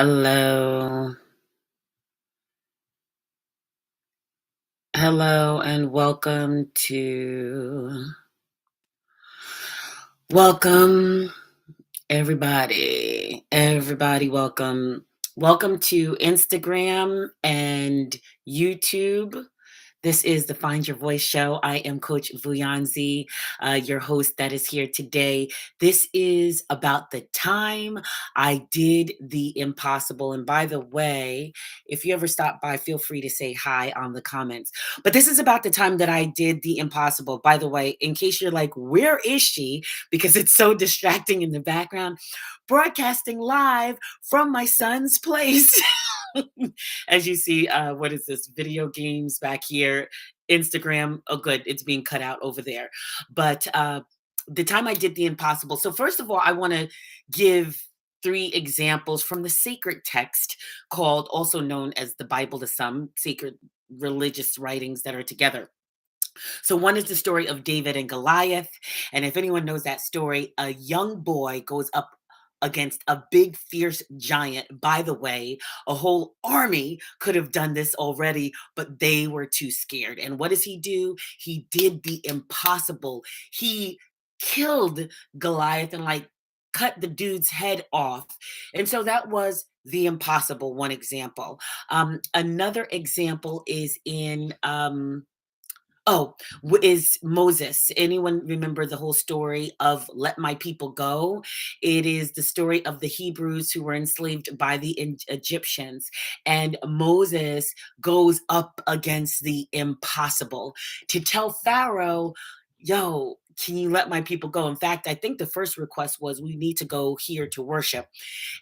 Hello. Hello and welcome everybody. Everybody welcome. Welcome to Instagram and YouTube. This is the Find Your Voice show. I am Coach Vuyanzi, your host that is here today. This is about the time I did the impossible. And by the way, if you ever stop by, feel free to say hi on the comments. But this is about the time that I did the impossible. By the way, in case you're like, where is she? Because it's so distracting in the background, broadcasting live from my son's place. As you see, what is this? Video games back here, Instagram. Oh, good. It's being cut out over there. But the time I did the impossible. So, first of all, I want to give three examples from the sacred text called, also known as the Bible to some, sacred religious writings that are together. So, one is the story of David and Goliath. And if anyone knows that story, a young boy goes up against a big, fierce giant. By the way, a whole army could have done this already, but they were too scared. And what does he do? He did the impossible. He killed Goliath and like cut the dude's head off. And so that was the impossible, one example. Another example is in Oh, is Moses. Anyone remember the whole story of Let My People Go? It is the story of the Hebrews who were enslaved by the Egyptians. And Moses goes up against the impossible to tell Pharaoh, yo, can you let my people go? In fact, I think the first request was, we need to go here to worship.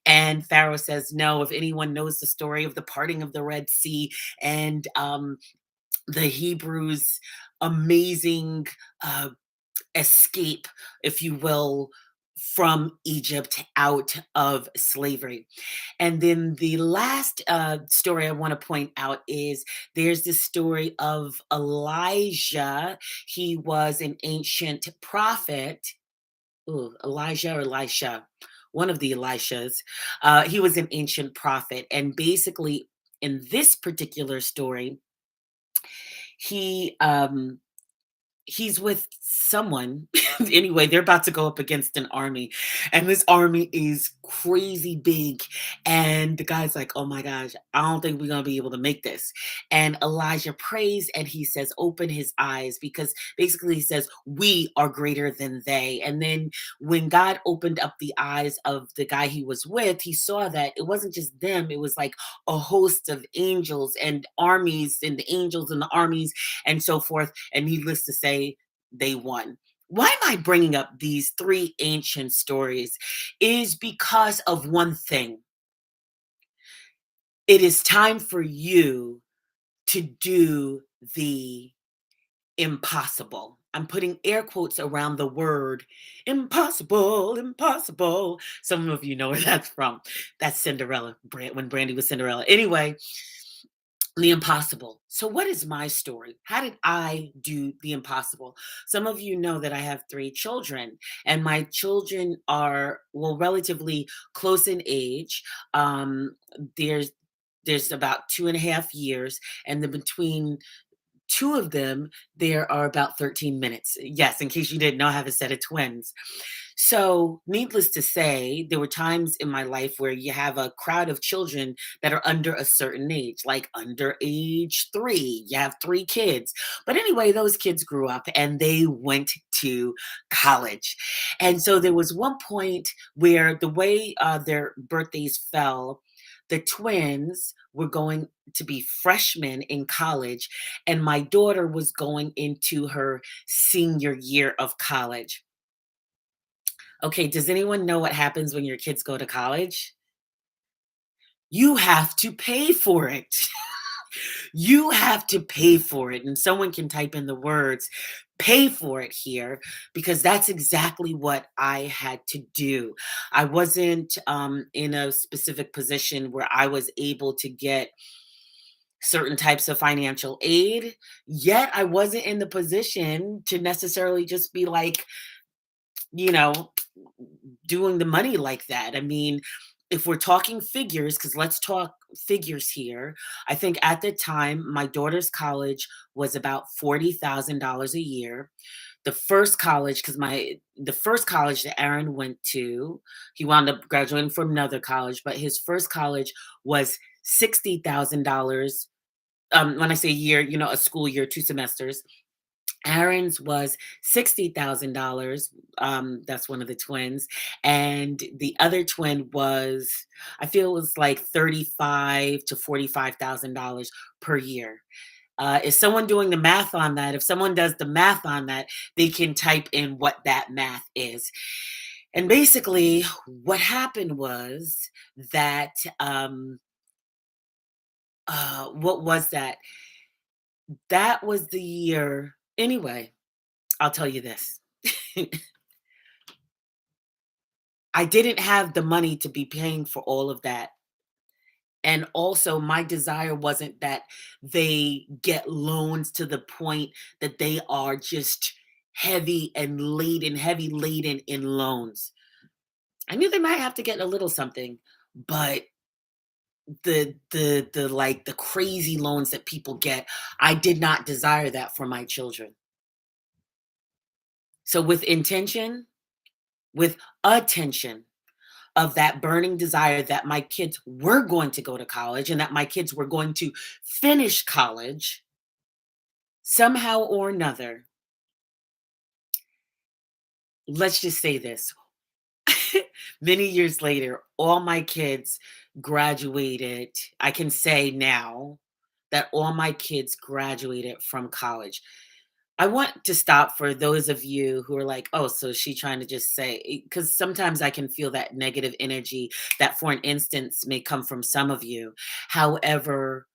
And Pharaoh says, no, if anyone knows the story of the parting of the Red Sea and the Hebrews' amazing uh, escape, if you will, from Egypt out of slavery. And then the last story I want to point out is there's this story of Elijah. He was an ancient prophet. Ooh, Elijah or Elisha, one of the Elishas. He was an ancient prophet. And basically, in this particular story, he he's with someone. Anyway, they're about to go up against an army, and this army is crazy big. And the guy's like, oh my gosh, I don't think we're gonna be able to make this. And Elijah prays and he says, open his eyes, because basically he says, we are greater than they. And then when God opened up the eyes of the guy he was with, he saw that it wasn't just them, it was like a host of angels and armies, and the angels and the armies and so forth. And needless to say, they won. Why am I bringing up these three ancient stories? Is because of one thing. It is time for you to do the impossible. I'm putting air quotes around the word impossible, impossible. Some of you know where that's from. That's Cinderella, when Brandy was Cinderella. Anyway, the impossible. So, what is my story? How did I do the impossible? Some of you know that I have three children, and my children are, well, relatively close in age. Um, there's about 2.5 years, and then between two of them, there are about 13 minutes. Yes, in case you didn't know, I have a set of twins. So, needless to say, there were times in my life where you have a crowd of children that are under a certain age, like under age 3. You have 3 kids. But anyway, those kids grew up and they went to college. And so there was one point where the way their birthdays fell, the twins were going to be freshmen in college, and my daughter was going into her senior year of college. Okay, does anyone know what happens when your kids go to college? You have to pay for it. You have to pay for it. And someone can type in the words pay for it here, because that's exactly what I had to do. I wasn't in a specific position where I was able to get certain types of financial aid, yet I wasn't in the position to necessarily just be like, you know, doing the money like that. I mean, if we're talking figures, because let's talk figures here, I think at the time my daughter's college was about $40,000 a year. The first college that Aaron went to, he wound up graduating from another college, but his first college was $60,000. When I say year, a school year, 2 semesters. Aaron's was $60,000. That's one of the twins. And the other twin was, I feel it was like 35 to $45,000 per year. Is someone doing the math on that? If someone does the math on that, they can type in what that math is. And basically, what happened was that, what was that? That was the year. Anyway, I'll tell you this. I didn't have the money to be paying for all of that. And also, my desire wasn't that they get loans to the point that they are just heavy laden in loans. I knew they might have to get a little something, but the crazy loans that people get, I did not desire that for my children. So with intention, with attention, of that burning desire that my kids were going to go to college and that my kids were going to finish college somehow or another. Let's just say this. Many years later, all my kids graduated. I can say now that all my kids graduated from college. I want to stop for those of you who are like, "Oh, so is she trying to just say," because sometimes I can feel that negative energy that, for an instance, may come from some of you. However,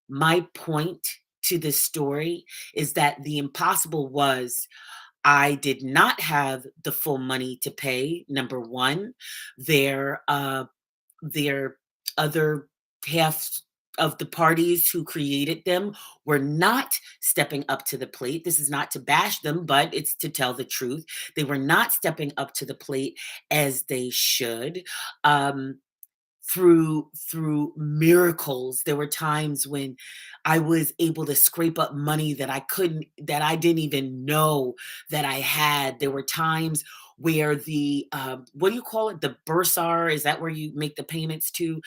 my point to this story is that the impossible was I did not have the full money to pay, number 1. Their, their other half of the parties who created them were not stepping up to the plate. This is not to bash them, but it's to tell the truth. They were not stepping up to the plate as they should. Um, through miracles, there were times when I was able to scrape up money that I didn't even know that I had. There were times where the what do you call it, the bursar, is that where you make the payments to,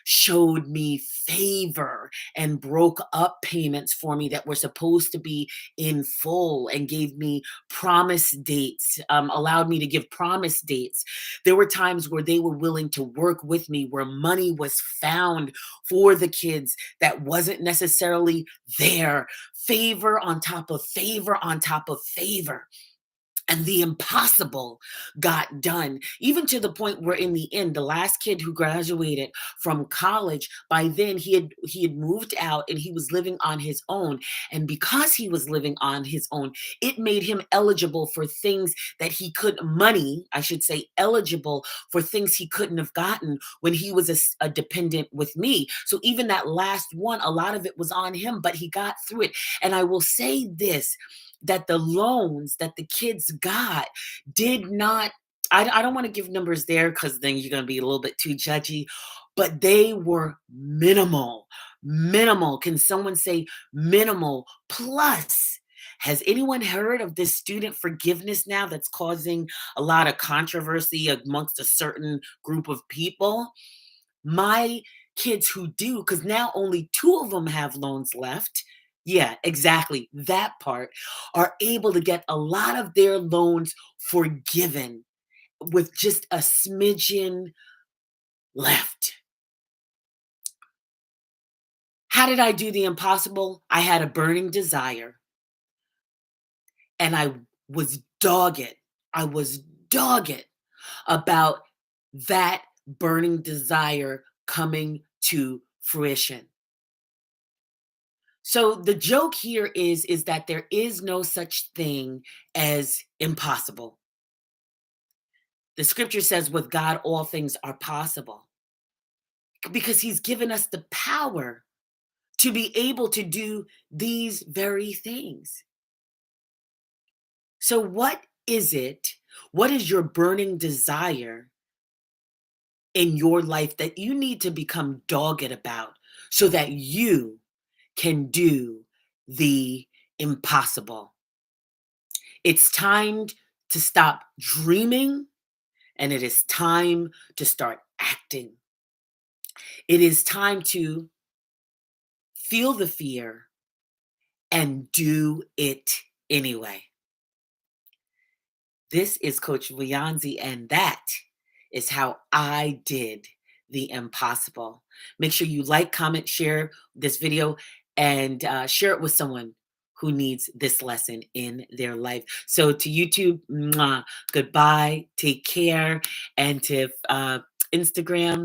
showed me favor and broke up payments for me that were supposed to be in full, and gave me promise dates, allowed me to give promise dates. There were times where they were willing to work with me, where money was found for the kids that wasn't necessarily there. Favor on top of favor on top of favor. And the impossible got done, even to the point where in the end, the last kid who graduated from college, by then he had moved out and he was living on his own. And because he was living on his own, it made him eligible for things that he could money, I should say, eligible for things he couldn't have gotten when he was a dependent with me. So even that last one, a lot of it was on him, but he got through it. And I will say this, that the loans that the kids got did not, I don't want to give numbers there because then you're going to be a little bit too judgy, but they were minimal. Minimal. Can someone say minimal? Plus, has anyone heard of this student forgiveness now that's causing a lot of controversy amongst a certain group of people? My kids who do, because now only two of them have loans left. Yeah, exactly. That part, are able to get a lot of their loans forgiven with just a smidgen left. How did I do the impossible? I had a burning desire and I was dogged. I was dogged about that burning desire coming to fruition. So the joke here is that there is no such thing as impossible. The scripture says with God all things are possible because he's given us the power to be able to do these very things. So what is it? What is your burning desire in your life that you need to become dogged about so that you can do the impossible. It's time to stop dreaming and it is time to start acting. It is time to feel the fear and do it anyway. This is Coach Vianzi, and that is how I did the impossible. Make sure you like, comment, share this video, and share it with someone who needs this lesson in their life. So to YouTube, mwah, goodbye, take care, and to Instagram,